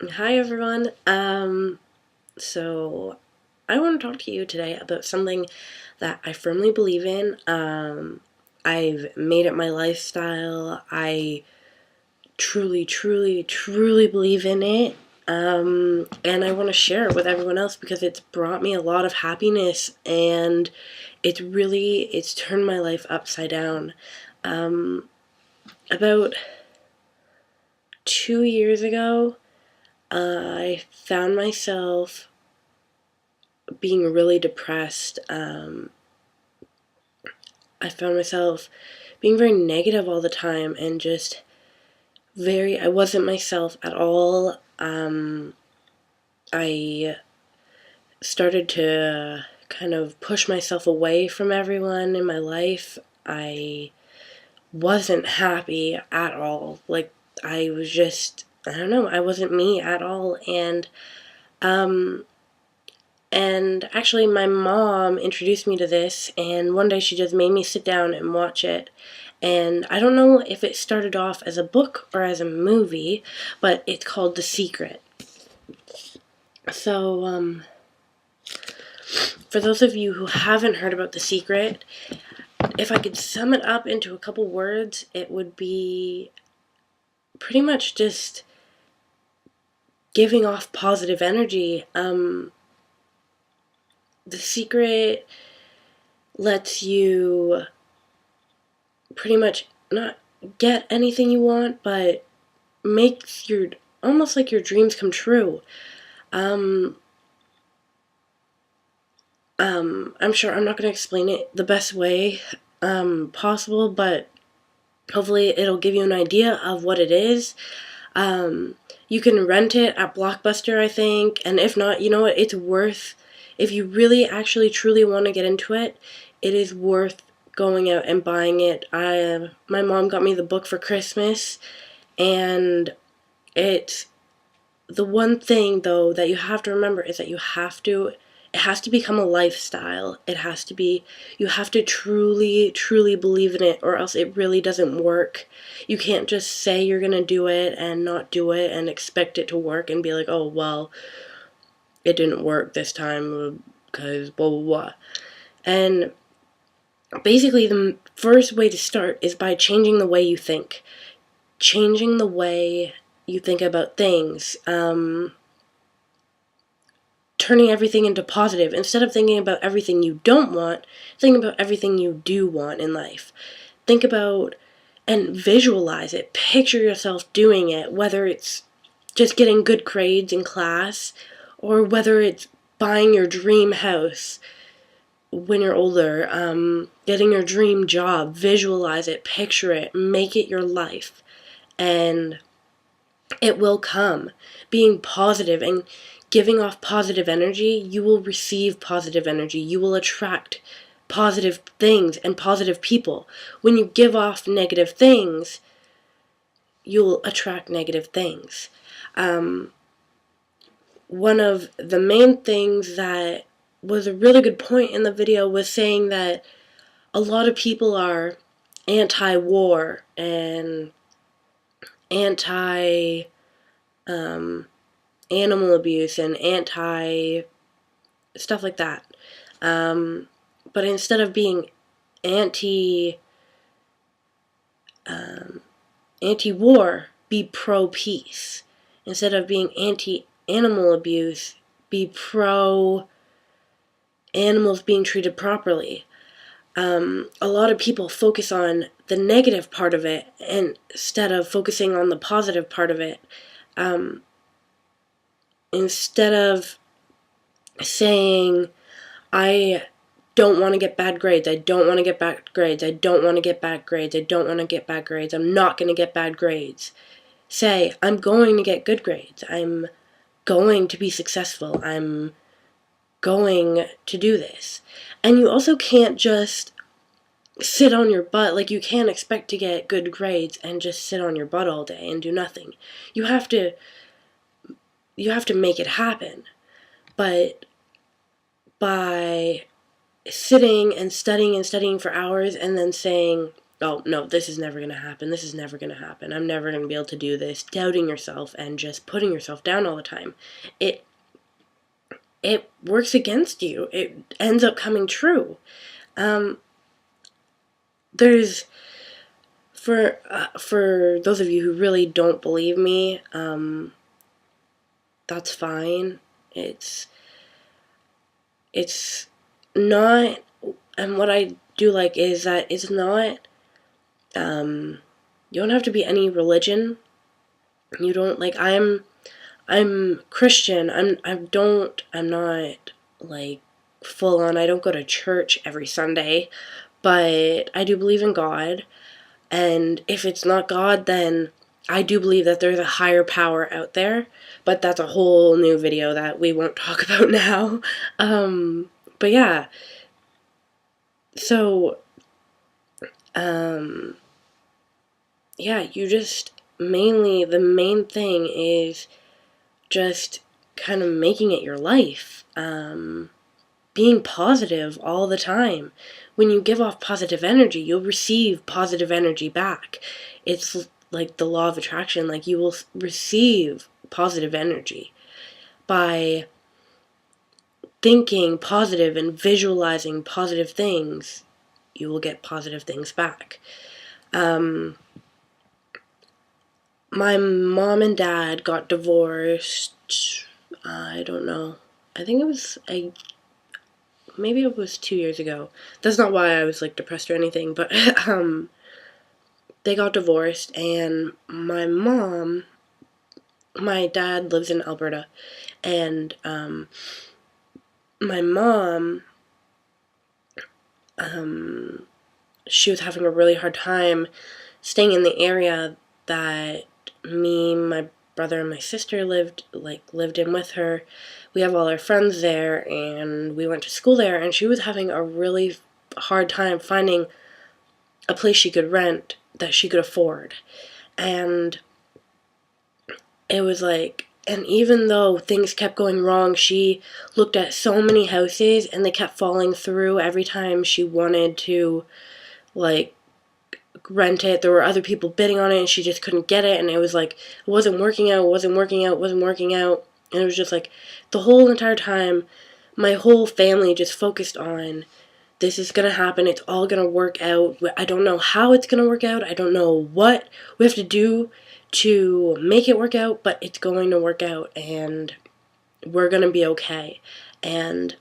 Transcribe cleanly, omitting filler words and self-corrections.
Hi everyone. So I want to talk to you today about something that I firmly believe in. I've made it my lifestyle. I truly believe in it. And I want to share it with everyone else because it's brought me a lot of happiness and it's turned my life upside down. About 2 years ago, I found myself being really depressed. I found myself being very negative all the time and just I wasn't myself at all. I started to kind of push myself away from everyone in my life. I wasn't happy at all. I was just, I don't know, I wasn't me at all. Um, And actually, my mom introduced me to this, and one day she just made me sit down and watch it. And I don't know if it started off as a book or as a movie, but it's called The Secret. So, for those of you who haven't heard about The Secret, if I could sum it up into a couple words, it would be pretty much just giving off positive energy. The Secret lets you pretty much not get anything you want, but makes your almost like your dreams come true. Um, I'm sure I'm not going to explain it the best way possible, but hopefully it'll give you an idea of what it is. Um, you can rent it at Blockbuster, I think, and if not, you know what? It's worth, if you really actually truly want to get into it, it is worth going out and buying it. My mom got me the book for Christmas, and it's the one thing though that you have to remember is that it has to become a lifestyle. It has to be, you have to truly believe in it, or else it really doesn't work. You can't just say you're gonna do it and not do it and expect it to work and be like, oh well, it didn't work this time because blah blah blah. And basically the first way to start is by changing the way you think. Changing the way you think about things. Turning everything into positive. Instead of thinking about everything you don't want, think about everything you do want in life. Think about and visualize it. Picture yourself doing it, whether it's just getting good grades in class or whether it's buying your dream house when you're older, getting your dream job. Visualize it, picture it, make it your life, and it will come. Being positive and giving off positive energy, you will receive positive energy. You will attract positive things and positive people. When you give off negative things, you'll attract negative things. One of the main things that was a really good point in the video was saying that a lot of people are anti-war and anti animal abuse and anti stuff like that. But instead of being anti anti-war, be pro-peace. Instead of being anti-animal abuse, be pro animals being treated properly. A lot of people focus on the negative part of it instead of focusing on the positive part of it. Instead of saying, I don't want to get bad grades, I don't want to get bad grades, I don't want to get bad grades, I don't want to get bad grades, I'm not going to get bad grades. Say, I'm going to get good grades, I'm going to be successful, I'm going to do this. And you also can't just sit on your butt. Like, you can't expect to get good grades and just sit on your butt all day and do nothing. You have to make it happen. But by sitting and studying for hours and then saying, oh no, this is never going to happen, this is never going to happen, I'm never going to be able to do this, doubting yourself and just putting yourself down all the time, it works against you. It ends up coming true. There's for those of you who really don't believe me, that's fine. It's not, and what I do like is that it's not, you don't have to be any religion. You don't, like, I'm Christian. I'm not like full on. I don't go to church every Sunday, but I do believe in God. And if it's not God, then I do believe that there's a higher power out there. But that's a whole new video that we won't talk about now. But yeah. So, yeah, you just mainly, the main thing is just kind of making it your life. Being positive all the time. When you give off positive energy, you'll receive positive energy back. It's like the law of attraction, like you will receive positive energy by thinking positive and visualizing positive things. You will get positive things back. My mom and dad got divorced, I don't know, I think it was maybe it was 2 years ago. That's not why I was like depressed or anything, but they got divorced, and my dad lives in Alberta, and my mom, she was having a really hard time staying in the area that me, my brother, and my sister lived in with her. We have all our friends there, and we went to school there, and she was having a really hard time finding a place she could rent that she could afford. And it was like, and even though things kept going wrong, she looked at so many houses, and they kept falling through every time she wanted to, like, rent it. There were other people bidding on it, and she just couldn't get it, and it was like, it wasn't working out. And it was just like, the whole entire time, my whole family just focused on, this is gonna happen, it's all gonna work out. I don't know how it's gonna work out, I don't know what we have to do to make it work out, but it's going to work out, and we're gonna be okay. And